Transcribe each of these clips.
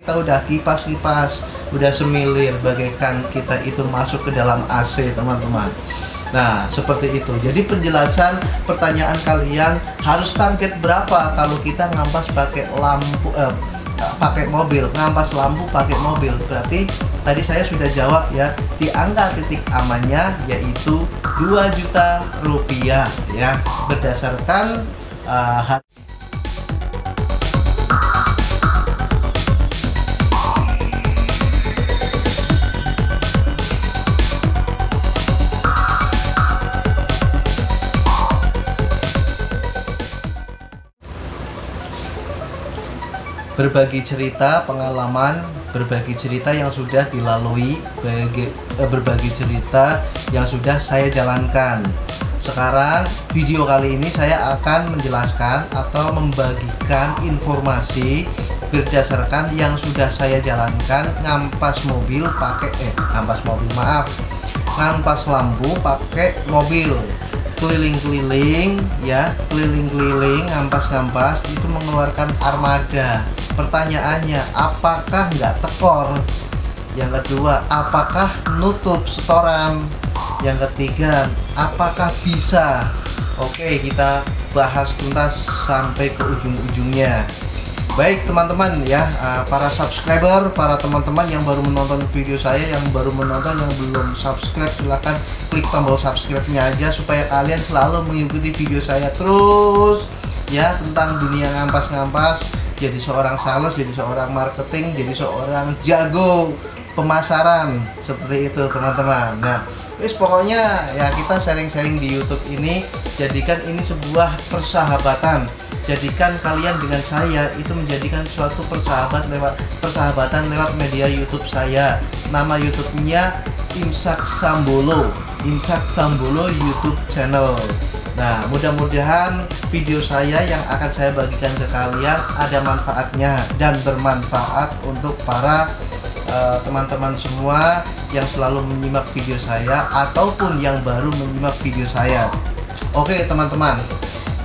Kita udah kipas-kipas, udah semilir bagaikan kita itu masuk ke dalam AC, teman-teman. Nah, seperti itu. Jadi penjelasan pertanyaan kalian harus target berapa kalau kita ngampas pakai lampu, pakai mobil, ngampas lampu pakai mobil. Berarti tadi saya sudah jawab ya, di angka titik amannya yaitu 2 juta rupiah ya, berdasarkan berbagi cerita pengalaman, berbagi cerita yang sudah dilalui, berbagi cerita yang sudah saya jalankan. Sekarang video kali ini saya akan menjelaskan atau membagikan informasi berdasarkan yang sudah saya jalankan, ngampas lampu pakai mobil, keliling-keliling ya, keliling-keliling, ngampas-ngampas itu mengeluarkan armada. Pertanyaannya, apakah nggak tekor? Yang kedua, apakah nutup setoran? Yang ketiga, apakah bisa? Oke, kita bahas tuntas sampai ke ujung-ujungnya. Baik teman-teman ya, para subscriber, para teman-teman yang baru menonton video saya, yang baru menonton, yang belum subscribe, silahkan klik tombol subscribe-nya aja supaya kalian selalu mengikuti video saya terus ya, tentang dunia ngampas-ngampas, jadi seorang sales, jadi seorang marketing, jadi seorang jago pemasaran, seperti itu teman-teman. Nah, pokoknya ya kita sharing-sharing di YouTube ini, jadikan ini sebuah persahabatan. Jadikan kalian dengan saya itu menjadikan suatu persahabatan lewat media YouTube saya. Nama YouTube-nya Imsak Sambolo YouTube channel. Nah, mudah-mudahan video saya yang akan saya bagikan ke kalian ada manfaatnya dan bermanfaat untuk para teman-teman semua yang selalu menyimak video saya ataupun yang baru menyimak video saya. Oke teman-teman,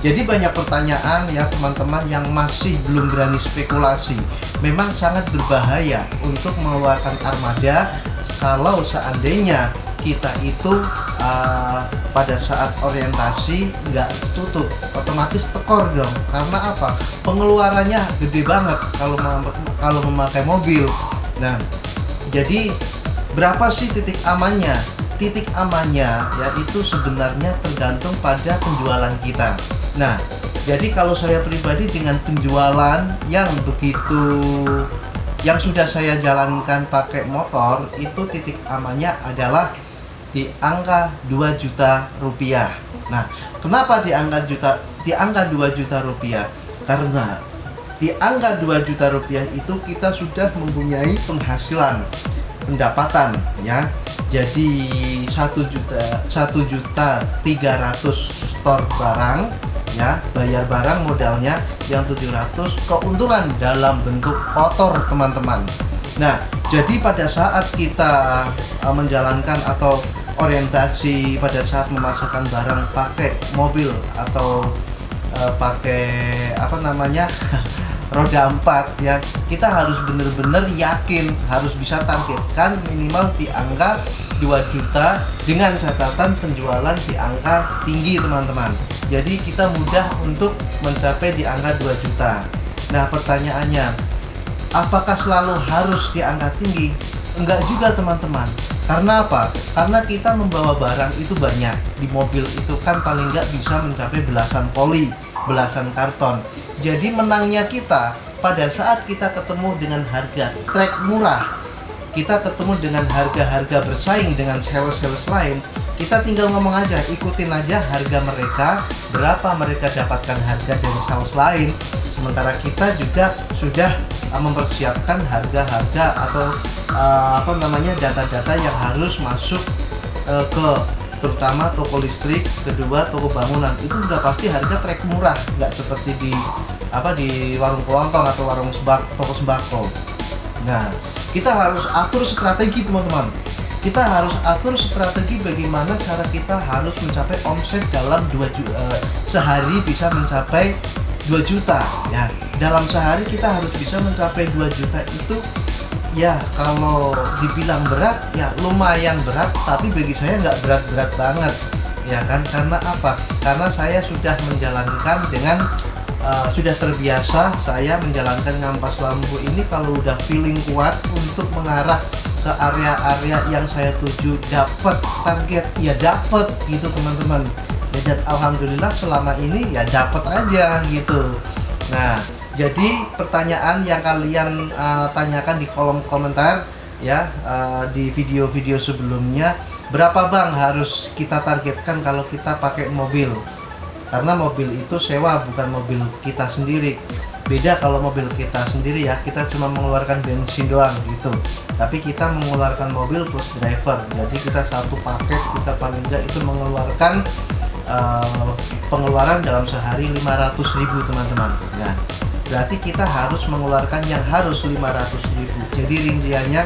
jadi banyak pertanyaan ya teman-teman yang masih belum berani spekulasi. Memang sangat berbahaya untuk mengeluarkan armada kalau seandainya kita itu pada saat orientasi nggak tutup, otomatis tekor dong. Karena apa? Pengeluarannya gede banget kalau memakai mobil. Nah, jadi berapa sih titik amannya? Titik amannya yaitu sebenarnya tergantung pada penjualan kita. Nah, jadi kalau saya pribadi dengan penjualan yang sudah saya jalankan pakai motor, itu titik amannya adalah di angka 2 juta rupiah. Nah, kenapa di angka 2 juta rupiah? Karena di angka 2 juta rupiah itu kita sudah mempunyai penghasilan, pendapatan ya. Jadi 1.300.000 store barang ya, bayar barang modalnya yang 700, keuntungan dalam bentuk kotor teman-teman. Nah, jadi pada saat kita menjalankan atau orientasi pada saat memasarkan barang pakai mobil atau pakai roda 4 ya, kita harus benar-benar yakin, harus bisa targetkan minimal di angka 2 juta dengan catatan penjualan di angka tinggi teman-teman. Jadi kita mudah untuk mencapai di angka 2 juta. Nah, pertanyaannya, apakah selalu harus di angka tinggi? Enggak juga teman-teman. Karena apa? Karena kita membawa barang itu banyak. Di mobil itu kan paling nggak bisa mencapai belasan poli, belasan karton. Jadi menangnya kita pada saat kita ketemu dengan harga trek murah, kita ketemu dengan harga-harga bersaing dengan sales-sales lain, kita tinggal ngomong aja, ikutin aja harga mereka, berapa mereka dapatkan harga dari sales lain. Sementara kita juga sudah mempersiapkan harga-harga atau data-data yang harus masuk ke terutama toko listrik, kedua toko bangunan, itu udah pasti harga trek murah, nggak seperti di warung kelontong atau toko sembako. Nah, kita harus atur strategi teman-teman. Kita harus atur strategi bagaimana cara kita harus mencapai omset dalam sehari bisa mencapai 2 juta ya. Dalam sehari kita harus bisa mencapai 2 juta itu ya, kalau dibilang berat ya lumayan berat, tapi bagi saya nggak berat-berat banget ya kan. Karena apa? Karena saya sudah menjalankan dengan sudah terbiasa saya menjalankan ngampas lampu ini. Kalau udah feeling kuat untuk mengarah ke area-area yang saya tuju, dapat target ya dapat gitu teman-teman ya. Dan alhamdulillah selama ini ya dapat aja gitu. Nah, jadi pertanyaan yang kalian tanyakan di kolom komentar ya, di video-video sebelumnya, berapa bang harus kita targetkan kalau kita pakai mobil? Karena mobil itu sewa, bukan mobil kita sendiri. Beda kalau mobil kita sendiri ya, kita cuma mengeluarkan bensin doang gitu. Tapi kita mengeluarkan mobil plus driver, jadi kita satu paket, kita paling enggak itu mengeluarkan pengeluaran dalam sehari 500.000 teman-teman. Nah, berarti kita harus mengeluarkan yang harus 500.000. Jadi rinciannya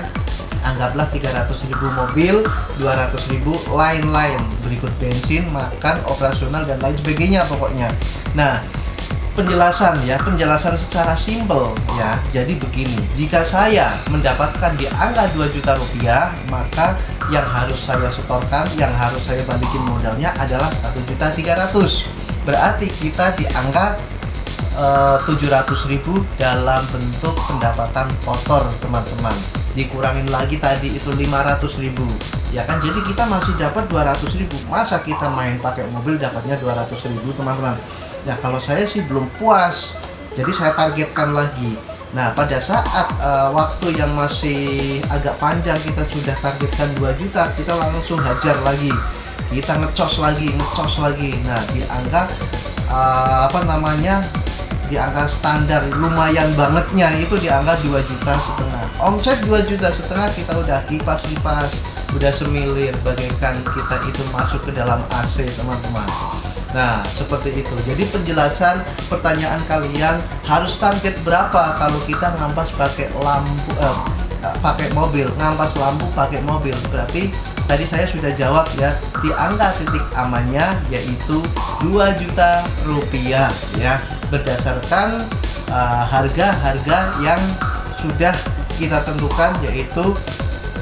anggaplah 300.000 mobil, 200.000 lain-lain, berikut bensin, makan, operasional dan lain sebagainya pokoknya. Nah, penjelasan secara simpel ya. Jadi begini, jika saya mendapatkan di angka 2 juta rupiah, maka yang harus saya setorkan, yang harus saya balikin modalnya adalah 1.300.000. Berarti kita di angka 700.000 dalam bentuk pendapatan kotor teman-teman. Dikurangin lagi tadi itu 500.000 ya kan, jadi kita masih dapat 200.000. Masa kita main pakai mobil dapatnya 200.000 teman-teman? Nah, kalau saya sih belum puas, jadi saya targetkan lagi. Nah, pada saat waktu yang masih agak panjang, kita sudah targetkan 2 juta, kita langsung hajar lagi, kita ngecos lagi. Nah, di angka di angka standar lumayan bangetnya itu di angka 2,5 juta. Omset 2,5 juta kita udah kipas-kipas, udah semilir bagaikan kita itu masuk ke dalam AC teman-teman. Nah, seperti itu. Jadi penjelasan pertanyaan kalian, harus target berapa kalau kita ngampas pakai lampu pakai mobil, ngampas lampu pakai mobil? Berarti tadi saya sudah jawab ya, di angka titik amannya yaitu 2 juta rupiah ya, berdasarkan harga-harga yang sudah kita tentukan, yaitu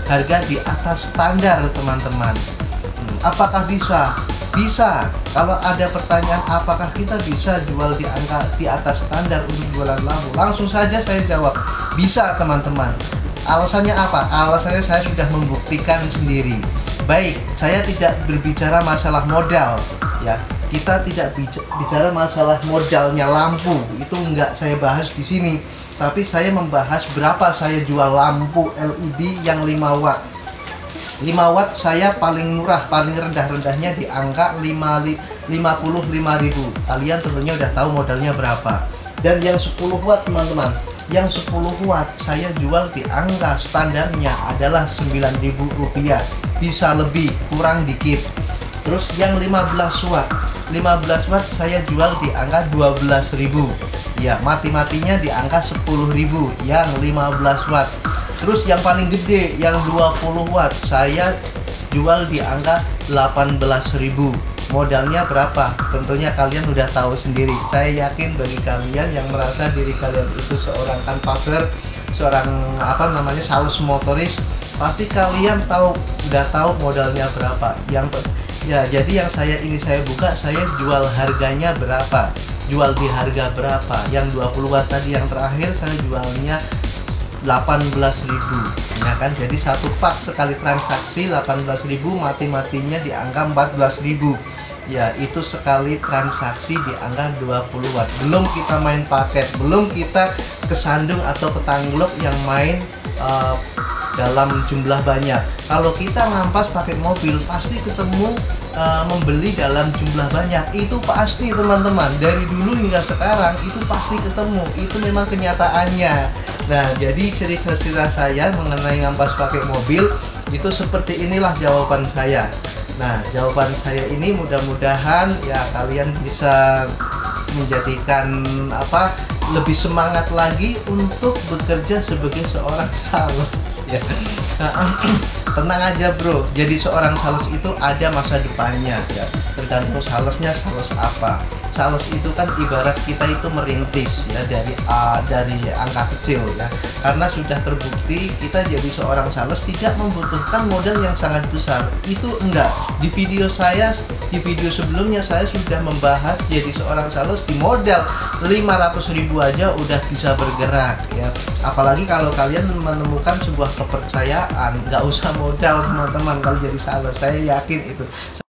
harga di atas standar teman-teman. Apakah bisa? Bisa. Kalau ada pertanyaan apakah kita bisa jual di angka di atas standar untuk jualan lampu, langsung saja saya jawab bisa teman-teman. Alasannya apa? Alasannya saya sudah membuktikan sendiri. Baik, saya tidak berbicara masalah modal ya. Kita tidak bicara masalah modalnya lampu, itu enggak saya bahas di sini. Tapi saya membahas berapa saya jual lampu LED yang 5 watt. 5 watt saya paling murah, paling rendah-rendahnya di angka 55.000. Kalian tentunya udah tahu modalnya berapa. Dan yang 10 watt teman-teman, yang 10 watt saya jual di angka standarnya adalah 9.000 rupiah. Bisa lebih, kurang dikit. Terus yang 15 watt saya jual di angka 12.000. Ya, mati-matinya di angka 10.000 yang 15 watt. Terus yang paling gede yang 20 watt saya jual di angka 18.000. Modalnya berapa? Tentunya kalian udah tahu sendiri. Saya yakin bagi kalian yang merasa diri kalian itu seorang kanvaser, seorang sales motoris, pasti kalian udah tahu modalnya berapa. Jadi yang saya buka, saya jual harganya berapa, jual di harga berapa. Yang 20 watt tadi yang terakhir saya jualnya 18.000 ya kan. Jadi satu pak sekali transaksi 18.000, mati-matinya di angka 14.000 ya. Itu sekali transaksi di angka 20 watt. Belum kita main paket, belum kita kesandung atau ketangglok yang main dalam jumlah banyak. Kalau kita ngampas pakai mobil, pasti ketemu membeli dalam jumlah banyak. Itu pasti teman-teman, dari dulu hingga sekarang itu pasti ketemu. Itu memang kenyataannya. Nah, jadi cerita-cerita saya mengenai ngampas pakai mobil itu seperti inilah jawaban saya. Nah, jawaban saya ini mudah-mudahan ya kalian bisa menjadikan lebih semangat lagi untuk bekerja sebagai seorang sales ya. Tenang aja bro, jadi seorang sales itu ada masa depannya ya, tergantung salesnya sales apa. Sales itu kan ibarat kita itu merintis ya, dari angka kecil ya, karena sudah terbukti kita jadi seorang sales tidak membutuhkan modal yang sangat besar. Itu enggak, di video sebelumnya saya sudah membahas jadi seorang sales di modal 500.000 aja udah bisa bergerak ya. Apalagi kalau kalian menemukan sebuah kepercayaan, nggak usah modal teman-teman kalau jadi sales, saya yakin itu.